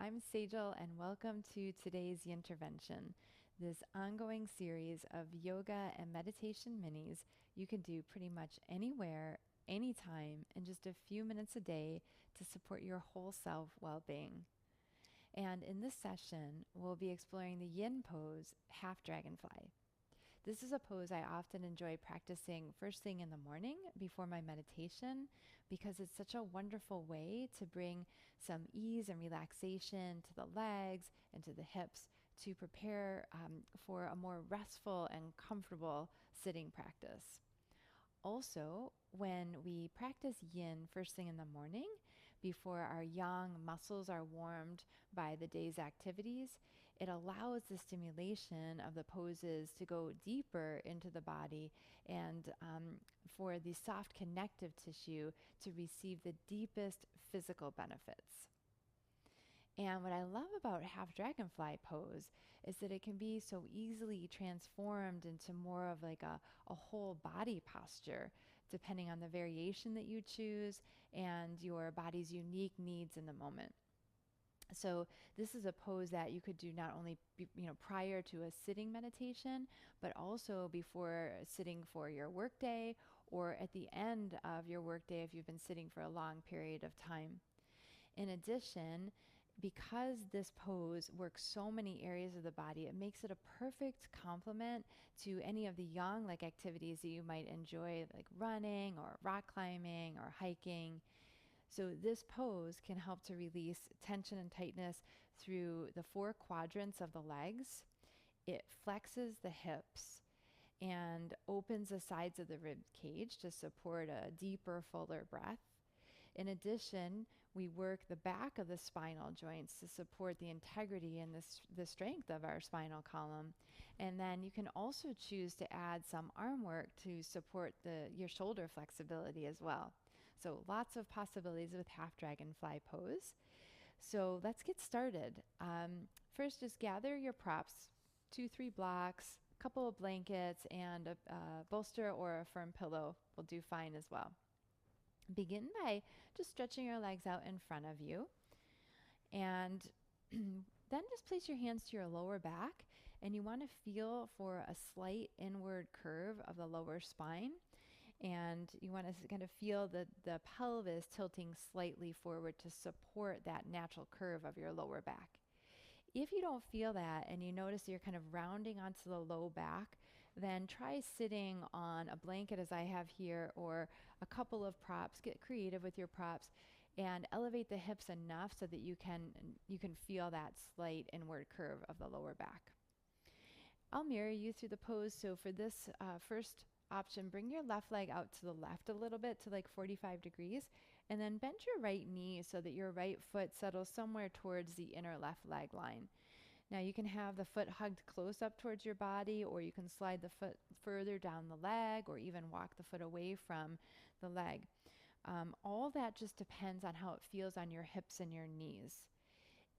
I'm Sejal, and welcome to today's Yintervention, this ongoing series of yoga and meditation minis you can do pretty much anywhere, anytime, in just a few minutes a day to support your whole self well-being. And in this session, we'll be exploring the yin pose, half dragonfly. This is a pose I often enjoy practicing first thing in the morning before my meditation because it's such a wonderful way to bring some ease and relaxation to the legs and to the hips to prepare for a more restful and comfortable sitting practice. Also, when we practice yin first thing in the morning, before our yang muscles are warmed by the day's activities, it allows the stimulation of the poses to go deeper into the body and for the soft connective tissue to receive the deepest physical benefits. And what I love about half dragonfly pose is that it can be so easily transformed into more of like a whole body posture, depending on the variation that you choose and your body's unique needs in the moment. So this is a pose that you could do not only prior to a sitting meditation, but also before sitting for your workday or at the end of your workday if you've been sitting for a long period of time. In addition, because this pose works so many areas of the body, it makes it a perfect complement to any of the yang-like activities that you might enjoy, like running or rock climbing or hiking. So this pose can help to release tension and tightness through the 4 quadrants of the legs. It flexes the hips and opens the sides of the rib cage to support a deeper, fuller breath. In addition, we work the back of the spinal joints to support the integrity and the strength of our spinal column. And then you can also choose to add some arm work to support your shoulder flexibility as well. So lots of possibilities with half dragonfly pose. So let's get started. First, just gather your props, 2-3 blocks, a couple of blankets, and a bolster or a firm pillow will do fine as well. Begin by just stretching your legs out in front of you, and then just place your hands to your lower back, and you want to feel for a slight inward curve of the lower spine, and you want to kind of feel the pelvis tilting slightly forward to support that natural curve of your lower back. If you don't feel that and you notice you're kind of rounding onto the low back, then try sitting on a blanket as I have here or a couple of props. Get creative with your props and elevate the hips enough so that you can feel that slight inward curve of the lower back. I'll mirror you through the pose. So for this first option, bring your left leg out to the left a little bit to like 45 degrees, and then bend your right knee so that your right foot settles somewhere towards the inner left leg line. Now you can have the foot hugged close up towards your body, or you can slide the foot further down the leg, or even walk the foot away from the leg. All that just depends on how it feels on your hips and your knees.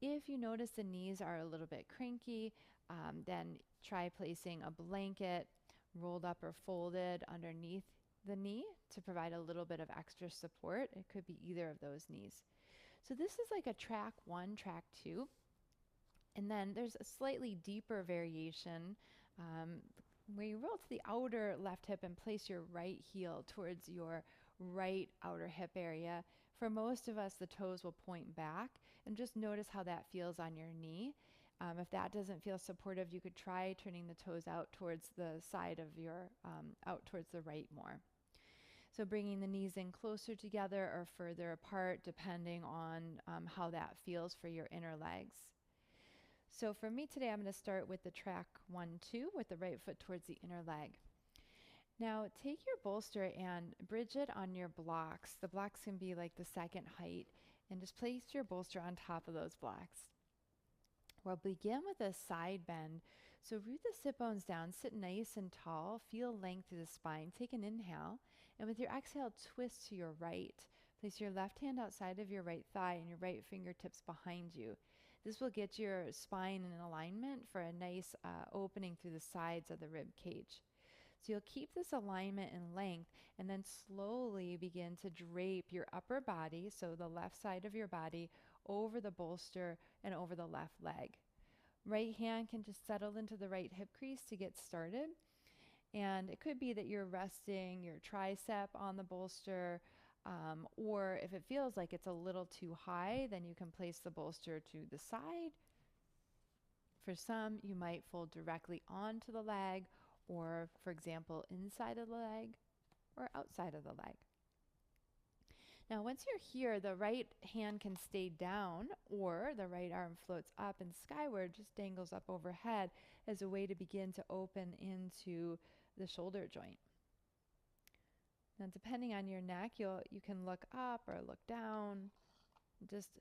If you notice the knees are a little bit cranky, then try placing a blanket rolled up or folded underneath the knee to provide a little bit of extra support. It could be either of those knees. So this is like a track 1, track 2. And then there's a slightly deeper variation where you roll to the outer left hip and place your right heel towards your right outer hip area. For most of us, the toes will point back, and just notice how that feels on your knee. If that doesn't feel supportive, you could try turning the toes out towards the side of your, out towards the right more. So bringing the knees in closer together or further apart, depending on how that feels for your inner legs. So for me today, I'm going to start with the track 1-2 with the right foot towards the inner leg. Now take your bolster and bridge it on your blocks. The blocks can be like the second height, and just place your bolster on top of those blocks. We'll begin with a side bend. So root the sit bones down, sit nice and tall, feel length through the spine. Take an inhale, and with your exhale, twist to your right. Place your left hand outside of your right thigh and your right fingertips behind you. This will get your spine in alignment for a nice opening through the sides of the rib cage. So you'll keep this alignment and length and then slowly begin to drape your upper body, so the left side of your body, over the bolster and over the left leg. Right hand can just settle into the right hip crease to get started. And it could be that you're resting your tricep on the bolster, or if it feels like it's a little too high, then you can place the bolster to the side. For some, you might fold directly onto the leg, or for example, inside of the leg or outside of the leg. Now, once you're here, the right hand can stay down, or the right arm floats up and skyward, just dangles up overhead as a way to begin to open into the shoulder joint. Now, depending on your neck, you can look up or look down, just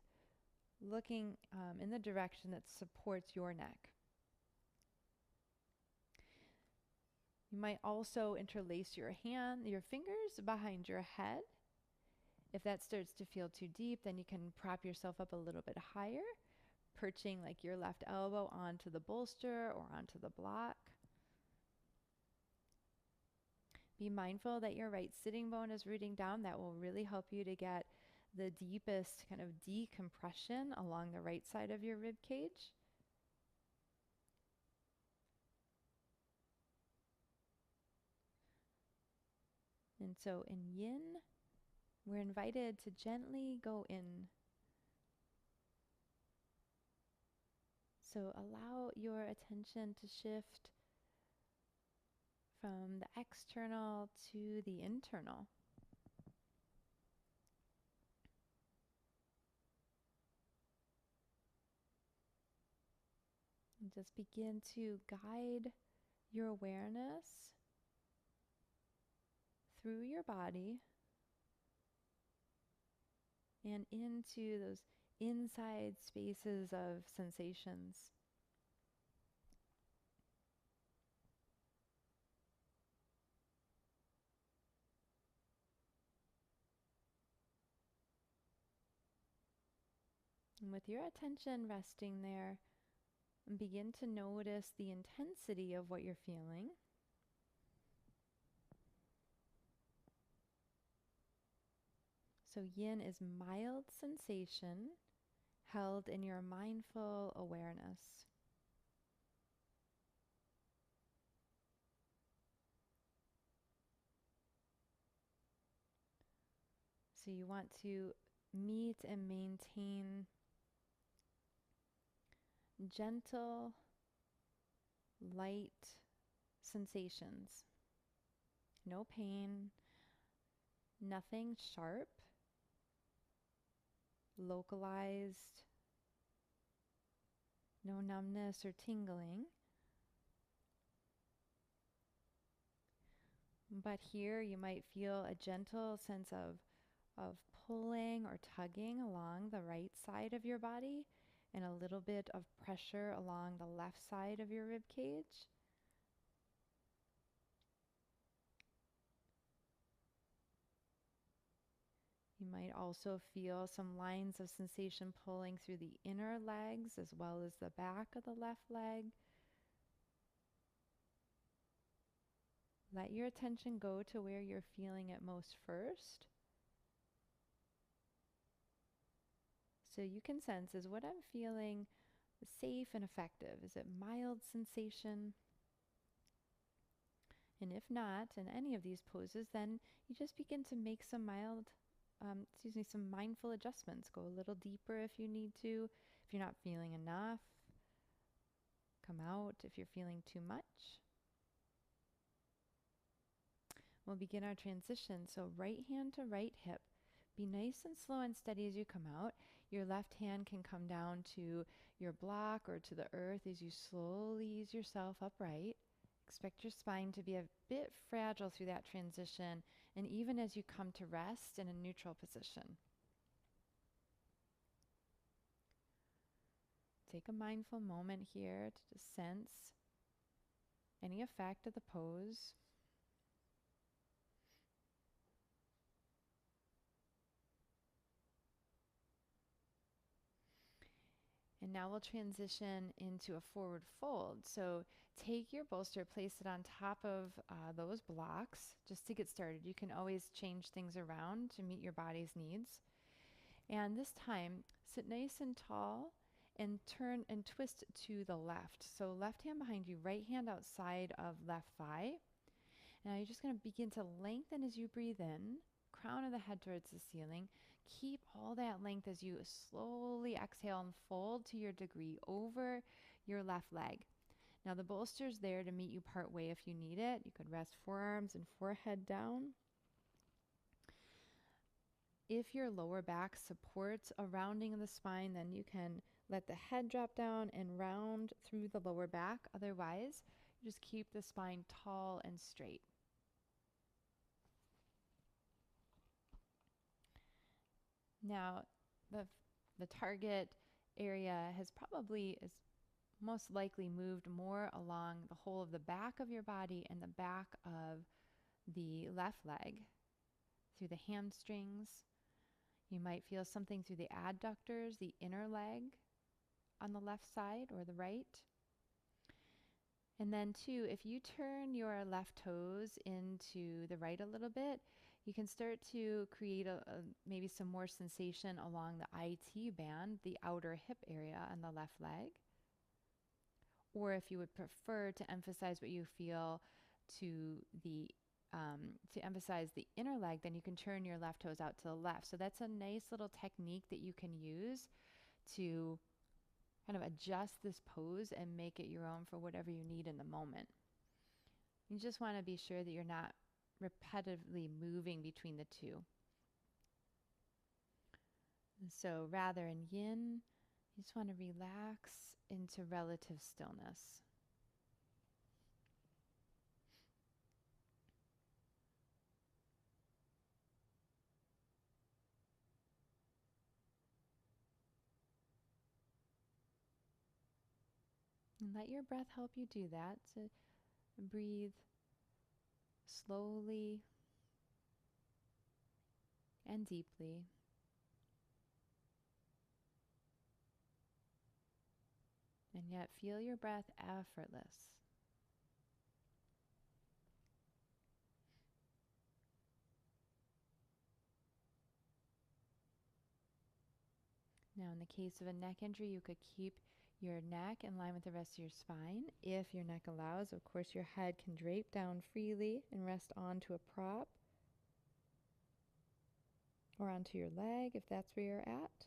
looking in the direction that supports your neck. You might also interlace your fingers behind your head. If that starts to feel too deep, then you can prop yourself up a little bit higher, perching like your left elbow onto the bolster or onto the block. Be mindful that your right sitting bone is rooting down. That will really help you to get the deepest kind of decompression along the right side of your rib cage. And so in Yin, we're invited to gently go in. So allow your attention to shift from the external to the internal. And just begin to guide your awareness through your body and into those inside spaces of sensations. And with your attention resting there, begin to notice the intensity of what you're feeling. So Yin is mild sensation held in your mindful awareness. So you want to meet and maintain gentle, light sensations. No pain, nothing sharp, localized, no numbness or tingling. But here you might feel a gentle sense of pulling or tugging along the right side of your body and a little bit of pressure along the left side of your rib cage. You might also feel some lines of sensation pulling through the inner legs as well as the back of the left leg. Let your attention go to where you're feeling it most first. So you can sense, is what I'm feeling safe and effective? Is it mild sensation? And if not, in any of these poses, then you just begin to make some some mindful adjustments. Go a little deeper if you need to. If you're not feeling enough, come out if you're feeling too much. We'll begin our transition. So right hand to right hip. Be nice and slow and steady as you come out. Your left hand can come down to your block or to the earth as you slowly ease yourself upright. Expect your spine to be a bit fragile through that transition, and even as you come to rest in a neutral position. Take a mindful moment here to just sense any effect of the pose. And now we'll transition into a forward fold. So take your bolster, place it on top of those blocks just to get started. You can always change things around to meet your body's needs. And this time, sit nice and tall and turn and twist to the left. So left hand behind you, right hand outside of left thigh. Now you're just going to begin to lengthen as you breathe in, crown of the head towards the ceiling. Keep all that length as you slowly exhale and fold to your degree over your left leg. Now the bolster's there to meet you part way if you need it. You could rest forearms and forehead down. If your lower back supports a rounding of the spine, then you can let the head drop down and round through the lower back. Otherwise, just keep the spine tall and straight. Now, the target area has probably is most likely moved more along the whole of the back of your body and the back of the left leg, through the hamstrings. You might feel something through the adductors, the inner leg on the left side or the right. And then too, if you turn your left toes into the right a little bit, you can start to create maybe some more sensation along the IT band, the outer hip area on the left leg. Or if you would prefer to emphasize what you feel to emphasize the inner leg, then you can turn your left toes out to the left. So that's a nice little technique that you can use to kind of adjust this pose and make it your own for whatever you need in the moment. You just want to be sure that you're not repetitively moving between the two. And so rather in yin, you just want to relax into relative stillness. And let your breath help you do that. So breathe slowly and deeply. And yet feel your breath effortless. Now, in the case of a neck injury, you could keep your neck in line with the rest of your spine. If your neck allows, of course, your head can drape down freely and rest onto a prop or onto your leg if that's where you're at.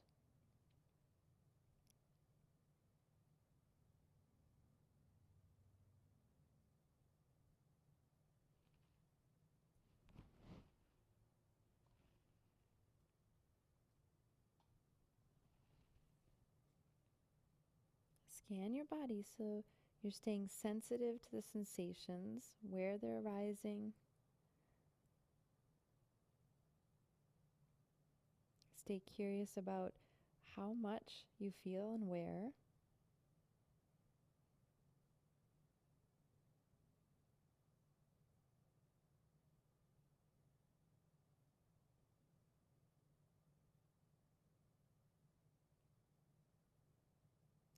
Scan your body so you're staying sensitive to the sensations, where they're arising. Stay curious about how much you feel and where.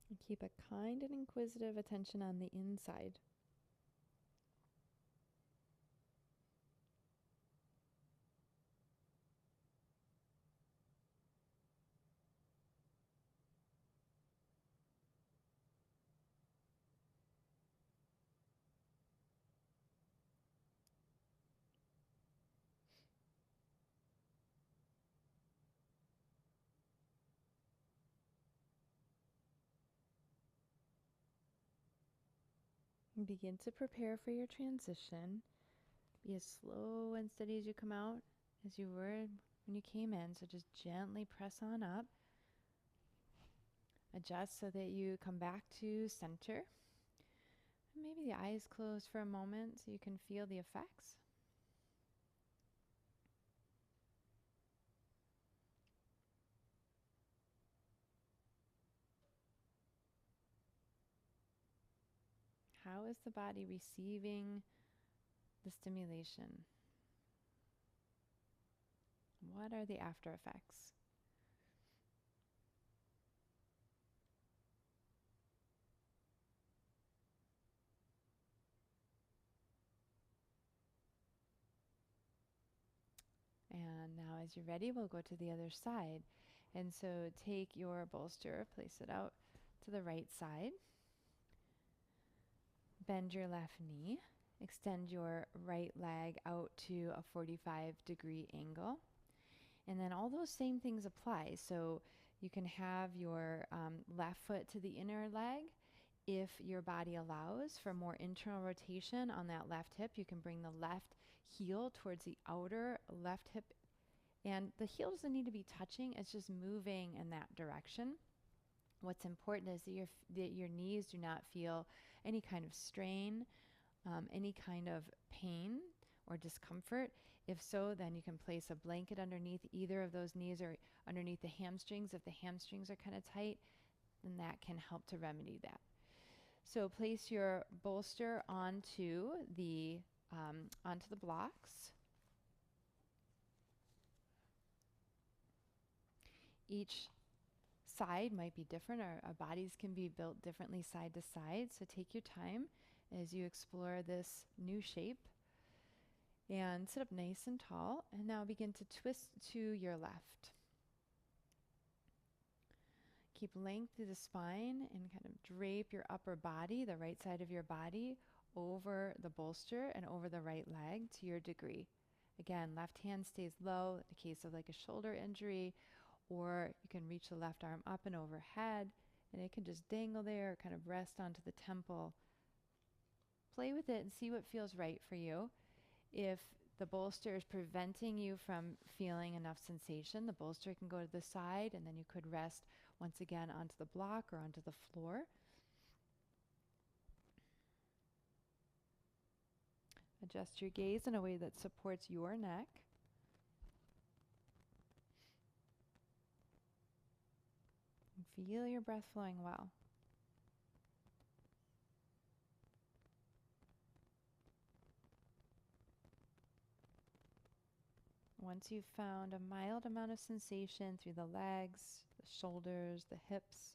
And keep a kind and inquisitive attention on the inside. And begin to prepare for your transition. Be as slow and steady as you come out as you were when you came in. So just gently press on up. Adjust so that you come back to center. And maybe the eyes close for a moment so you can feel the effects. How is the body receiving the stimulation? What are the after effects? And now as you're ready, we'll go to the other side. And so take your bolster, place it out to the right side. Bend your left knee. Extend your right leg out to a 45-degree angle. And then all those same things apply. So you can have your left foot to the inner leg. If your body allows for more internal rotation on that left hip, you can bring the left heel towards the outer left hip. And the heel doesn't need to be touching, it's just moving in that direction. What's important is that your knees do not feel any kind of strain, any kind of pain or discomfort. If so, then you can place a blanket underneath either of those knees or underneath the hamstrings. If the hamstrings are kind of tight, then that can help to remedy that. So place your bolster onto the blocks. Each side might be different. Our bodies can be built differently side to side. So take your time as you explore this new shape. And sit up nice and tall. And now begin to twist to your left. Keep length through the spine and kind of drape your upper body, the right side of your body, over the bolster and over the right leg to your degree. Again, left hand stays low in the case of like a shoulder injury, or you can reach the left arm up and overhead, and it can just dangle there, kind of rest onto the temple. Play with it and see what feels right for you. If the bolster is preventing you from feeling enough sensation, the bolster can go to the side, and then you could rest once again onto the block or onto the floor. Adjust your gaze in a way that supports your neck. And feel your breath flowing well. Once you've found a mild amount of sensation through the legs, the shoulders, the hips,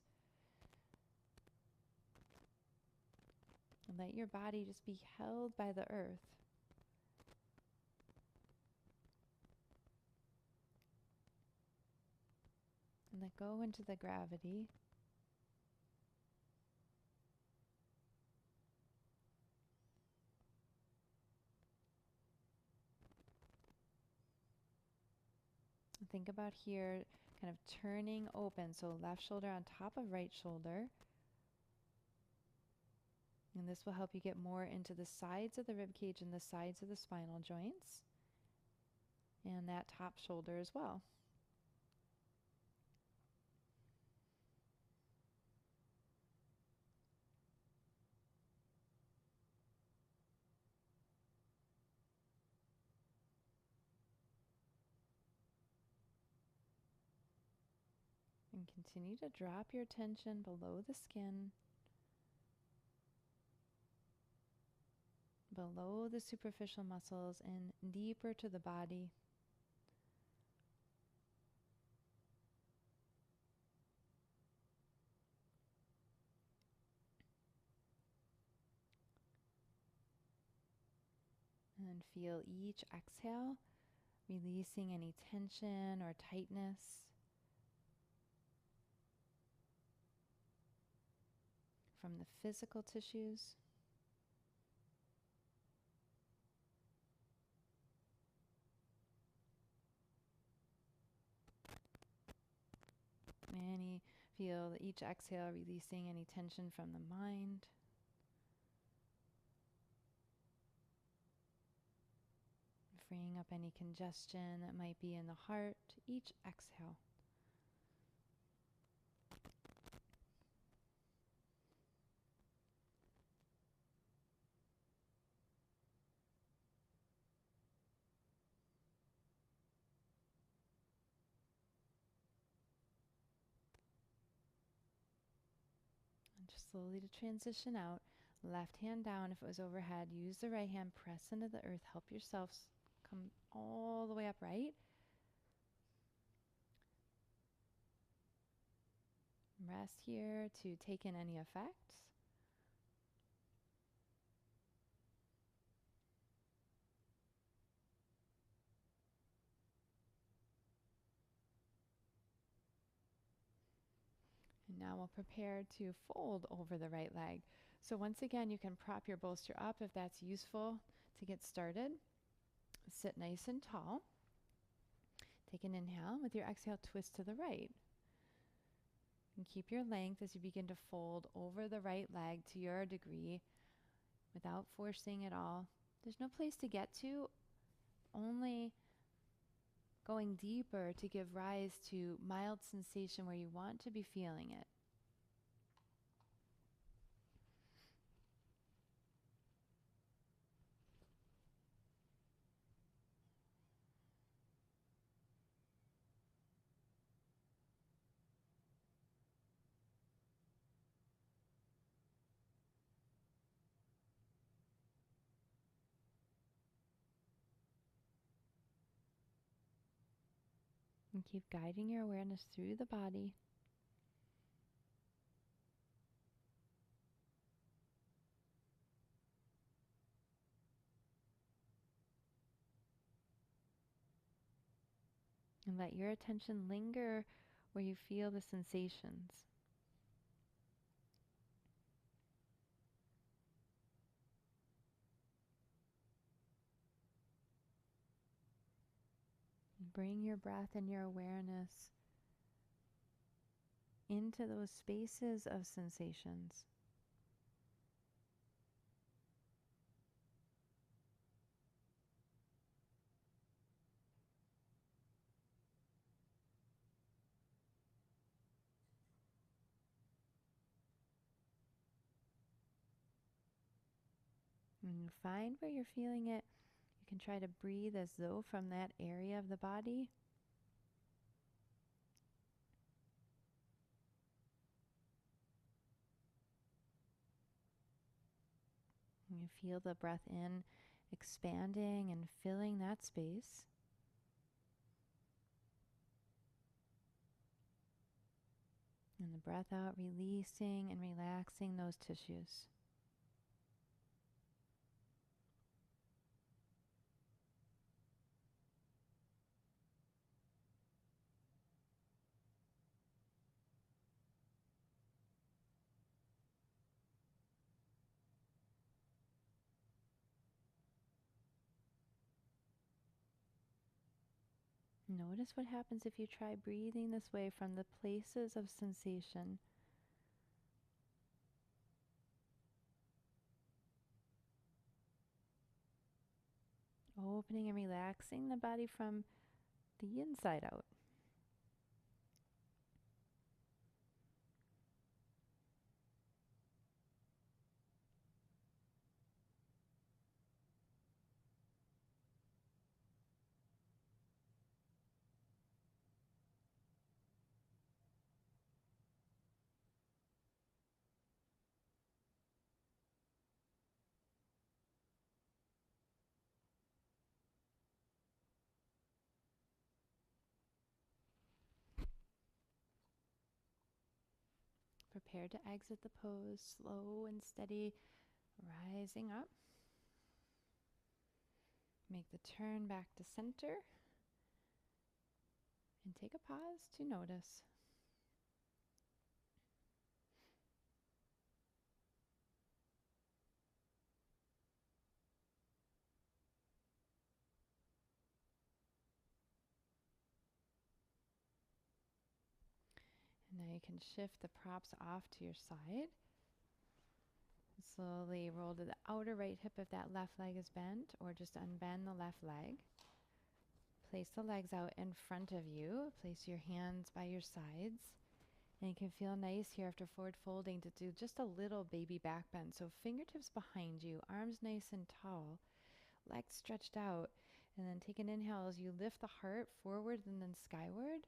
and let your body just be held by the earth. And let go into the gravity. Think about here kind of turning open, so left shoulder on top of right shoulder. And this will help you get more into the sides of the rib cage and the sides of the spinal joints, and that top shoulder as well. And continue to drop your attention below the skin, below the superficial muscles, and deeper to the body. And feel each exhale, releasing any tension or tightness. From the physical tissues. Feel each exhale releasing any tension from the mind. Freeing up any congestion that might be in the heart, each exhale. And just slowly to transition out. Left hand down if it was overhead. Use the right hand, press into the earth. Help yourself come all the way upright. Rest here to take in any effects. we'll prepare to fold over the right leg. So once again, you can prop your bolster up if that's useful to get started. Sit nice and tall. Take an inhale. With your exhale, twist to the right. And keep your length as you begin to fold over the right leg to your degree without forcing it all. There's no place to get to, only going deeper to give rise to mild sensation where you want to be feeling it. And keep guiding your awareness through the body. And let your attention linger where you feel the sensations. Bring your breath and your awareness into those spaces of sensations. And find where you're feeling it. You can try to breathe as though from that area of the body. And you feel the breath in expanding and filling that space. And the breath out, releasing and relaxing those tissues. Notice what happens if you try breathing this way from the places of sensation. Opening and relaxing the body from the inside out. Prepare to exit the pose, slow and steady, rising up. Make the turn back to center and take a pause to notice. And now you can shift the props off to your side. Slowly roll to the outer right hip if that left leg is bent, or just unbend the left leg. Place the legs out in front of you. Place your hands by your sides. And you can feel nice here after forward folding to do just a little baby back bend. So fingertips behind you, arms nice and tall, legs stretched out. And then take an inhale as you lift the heart forward and then skyward.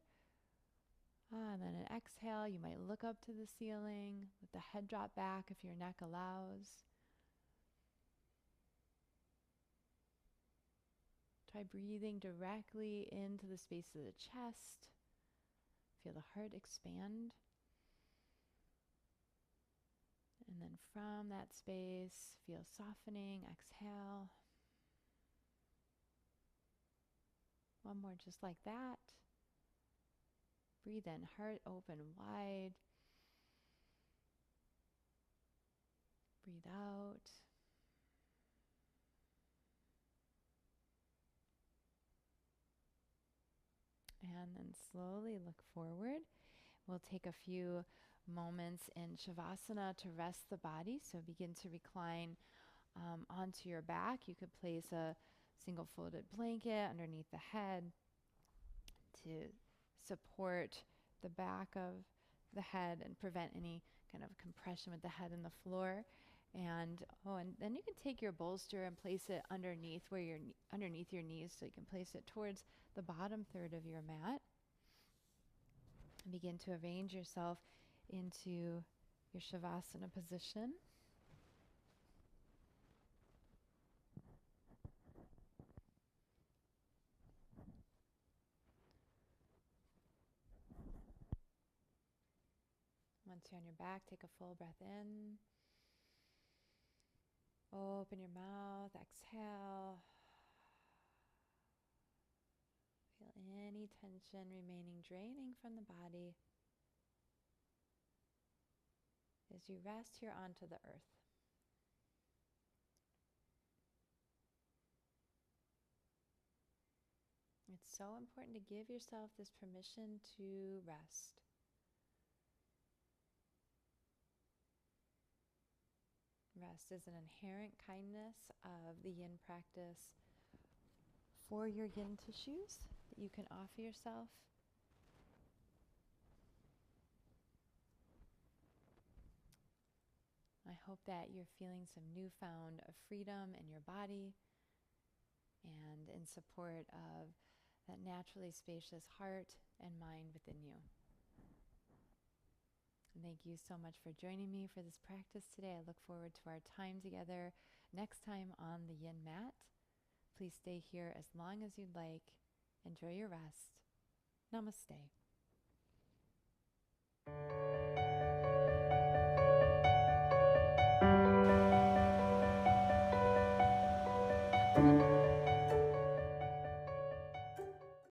And then an exhale, you might look up to the ceiling, let the head drop back if your neck allows. Try breathing directly into the space of the chest. Feel the heart expand. And then from that space, feel softening. Exhale. One more just like that. Breathe in, heart open wide. Breathe out. And then slowly look forward. We'll take a few moments in Shavasana to rest the body. So begin to recline onto your back. You could place a single folded blanket underneath the head to support the back of the head and prevent any kind of compression with the head and the floor. And then you can take your bolster and place it underneath underneath your knees, so you can place it towards the bottom third of your mat. And begin to arrange yourself into your Shavasana position. Once you're on your back, take a full breath in. Open your mouth, exhale. Feel any tension remaining, draining from the body as you rest here onto the earth. It's so important to give yourself this permission to rest. Rest is an inherent kindness of the yin practice for your yin tissues that you can offer yourself. I hope that you're feeling some newfound freedom in your body and in support of that naturally spacious heart and mind within you. And thank you so much for joining me for this practice today. I look forward to our time together next time on the yin mat. Please stay here as long as you'd like. Enjoy your rest. Namaste.